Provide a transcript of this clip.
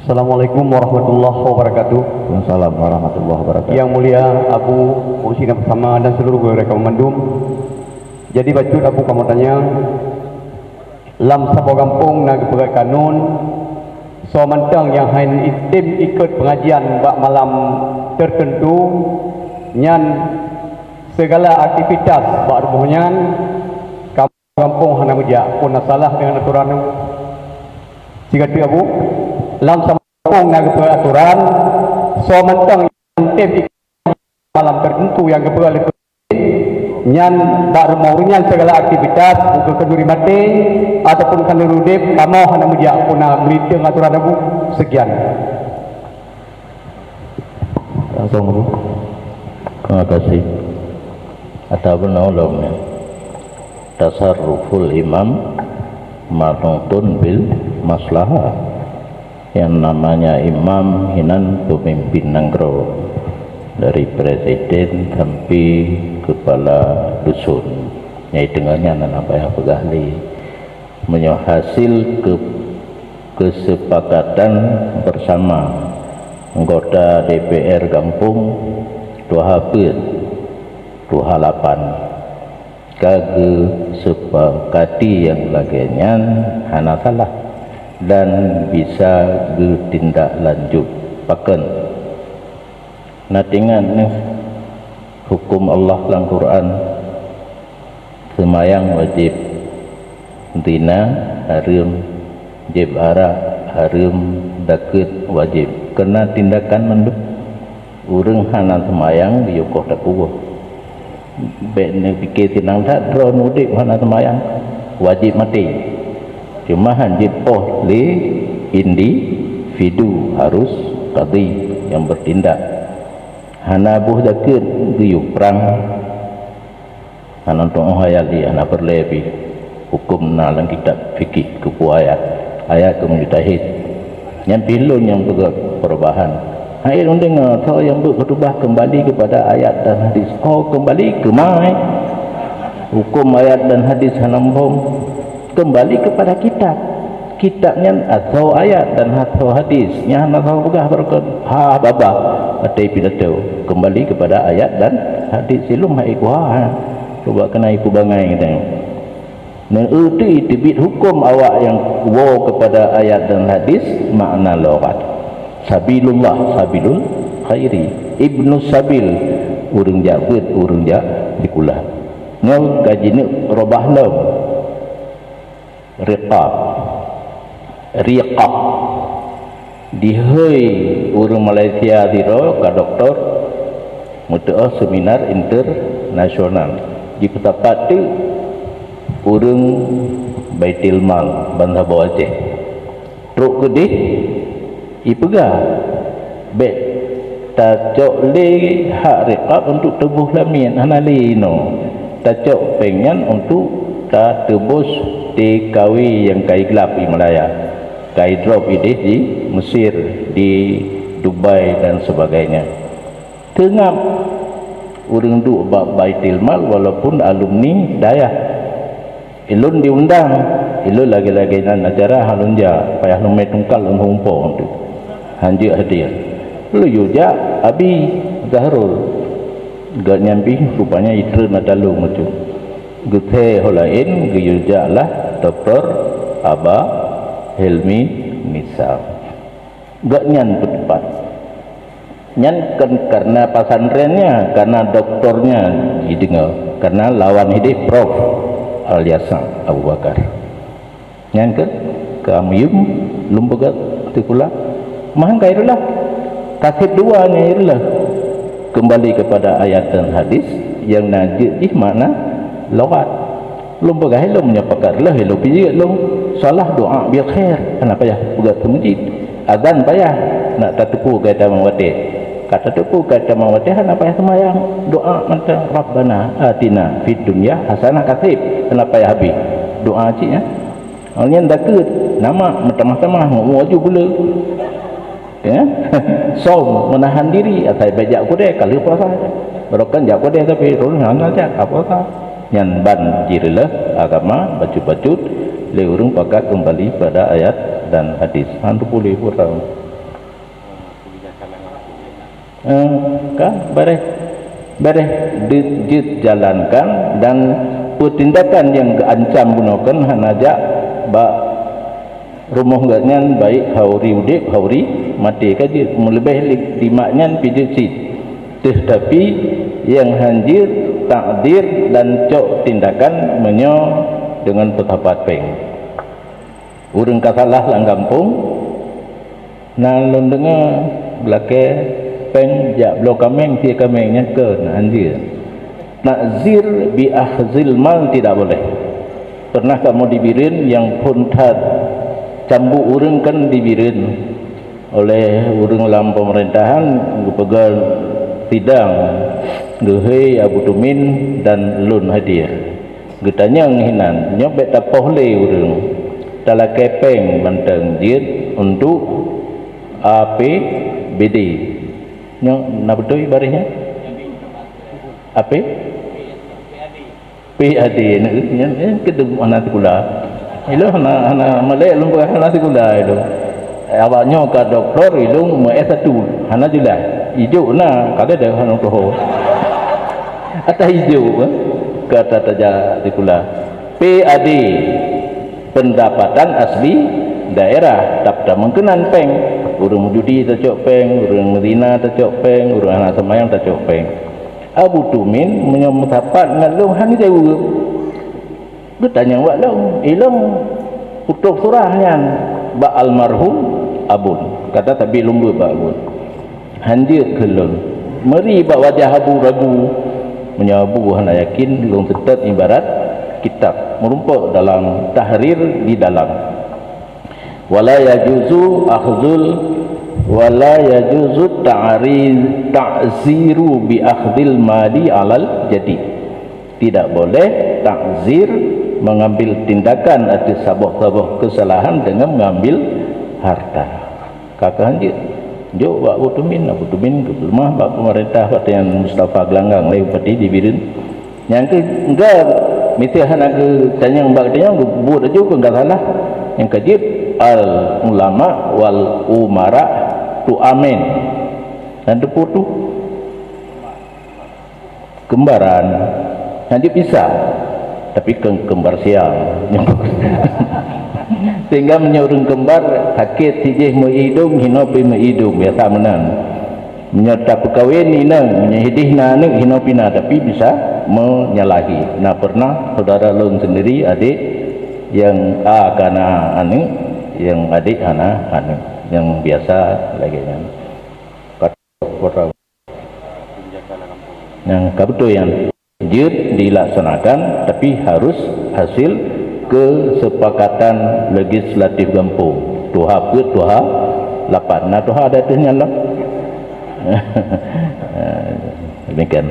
Assalamualaikum warahmatullahi wabarakatuh. Waalaikumsalam warahmatullahi wabarakatuh. Yang mulia Abu Musina bersama dan seluruh mereka memandum. Jadi bacut Abu kamu tanya, lam sabo kampung nak pegat kanun, so mantang yang hain tim ikut pengajian bak malam tertentu, nyan segala aktivitas bak rubuhnyan kampung hana meja pun salah dengan aturan. Jika tu Abu lam sambung nak peraturan so mentang tim malam tertentu yang keperluan nyan dak remaunya segala aktivitas buka kenduri mati ataupun kenduri dip kamu hana meja pun meliting aturan Abu. Sekian. Langsung Abu. Terima kasih. Ataupun ulama tasarruful imam manutun bil maslahah. Yang namanya imam hinan pemimpin nangro, dari presiden sampai kepala dusun nyai dengannya apa yang pegahli hasil kesepakatan bersama anggota DPR kampung 28 kage sepakati yang laginya hana salah dan bisa bertindak lanjut paken natingan hukum Allah dalam Quran semayang wajib tina harum jib ara harum dakut wajib kena tindakan menduk urang hana semayang diyukoh dakuah bekne pikir tinang tak drone udik hana semayang wajib mati cuma hanjib li individu harus qadhi yang bertindak hana buh dakut guyuk perang hana untuk hayali hana berlebi hukum nalang kitab fikih kupu ayat kemujtahid yang pilun yang perubahan ayat undang atau yang berubah kembali kepada ayat dan hadis kembali ke mai hukum ayat dan hadis hanambom kembali kepada kitabnya atau ayat dan atau hadisnya atau begah berkon baba atai pidato kembali kepada ayat dan hadis silum hai kuah coba kena iku bangai kita dan itu tibit hukum awak yang wow kepada ayat dan hadis makna lughat sabilullah sabilul khairi ibnu sabil urang jabut urang dikulah ngau gajine robahna riqab dihoi urang Malaysia diro ka doktor mutuah seminar internasional di tempat tu urang Baitul Mal Bandar Bawah Aceh truk kedih ipega bet tacok le hak riqab untuk tubuh lamin analino tacok pengen untuk ta tebus di kawi yang kai gelap di Malaya kai drop ini di Mesir di Dubai dan sebagainya tengah urang duk Baitul Mal walaupun alumni daya ilun diundang ilun lagi-lagi nan acara halunja payah lumai tungkal umpo tu hanji hadir lu yuja abi Zahrul gak nyambi rupanya itu nadalu macam guthe holain guyuja lah Dr. Aba Helmi Nisa gak nyan berdebat nyan kan karena pesantrennya karena doktornya didengar karena lawan hidup Prof. Al-Yasan Abu Bakar nyan ke amiyum lumbaga tikula mahang kairulah kasih dua nya kembali kepada ayat dan hadis yang najis makna lawat lumbaga helum nya pakar lah helum pijit lum salah doa biar khair kenapa ya buat ke masjid azan payah nak tatupu kata mawati kata tupu kata mawati kenapa ya semayang doa manta rabbana atina fid dunya hasanah kasib kenapa ya habis doa cik ya alnya dakut nama mata-mata mau waju pula ya som menahan diri atai bajak kude kali puasa berokan jak kude tapi rul hanya aja apa yang ban jirilah agama bacut-bacut le urung pakat kembali pada ayat dan hadis hantu pulih kurang Bareh dijalankan dan pertindakan yang ancam gunakan hanaja ba rumah gatnya baik hauri udip hauri mati kaji melebih limaknya pijit tetapi yang hanjir takdir dan cok tindakan menyo dengan petapat peng urang kasalah lang kampung nalon dengar belake peng jak blok kameng tia kamengnya ke anjir nakzir bi akhzil mal tidak boleh. Pernah kamu dibirin yang puntad cambu urang kan dibirin oleh urang dalam pemerintahan pegal sidang gehe Abu Tumin dan Lun Hadiah getanya nginan nyobek tapoh le urang tala kepeng banteng jid untuk APBD nyo na betul barisnya apa PAD ni kedung anak sekolah ilo hana malay lumba hana sekolah ilo awaknya ka doktor ilung mo S1 hana jelas hijau na kada dah hana toho atas hijau kata taja sekolah PAD pendapatan asli daerah tak mengkenan peng urang judi tercok peng urang Medina tercok peng urang anak semayang tercok peng Abu Tumin menyamutapat ngalung hang jauh bertanya wak long ilung putuk surahnya ba almarhum abun kata tapi lumbu ba abun hanjir kelun meri ba wajah abu ragu menyabu hana yakin lung tetap ibarat kitab merumpuk dalam tahrir di dalam wala yajuzu akhdhul wala yajuzu ta'ziru bi akhdhil mali alal jadi tidak boleh takzir mengambil tindakan atas sabah-sabah kesalahan dengan mengambil harta kakak hanjir jauh Pak Abu Tumin ke rumah Pak pemerintah Pak yang Mustafa Gelanggang lagi pati dibirin yang ke enggak mitihan aku tanya mbak dia buat aja ke enggak salah yang kajib al ulama wal umara tu amin dan depu tu kembaran nanti pisah tapi kembar siang sehingga menyurung kembar sakit sijih meidung hinopi meidung biasa menang menyerta perkahwin inang menyahidih nanik hinopina tapi bisa menyalahi. Nah pernah saudara lun sendiri adik yang A kana anik yang adik ana anik yang biasa lagi yang betul yang jid dilaksanakan tapi harus hasil kesepakatan legislatif kampung tuha put tuha lapan nah tuha ada tuhnya lah demikian.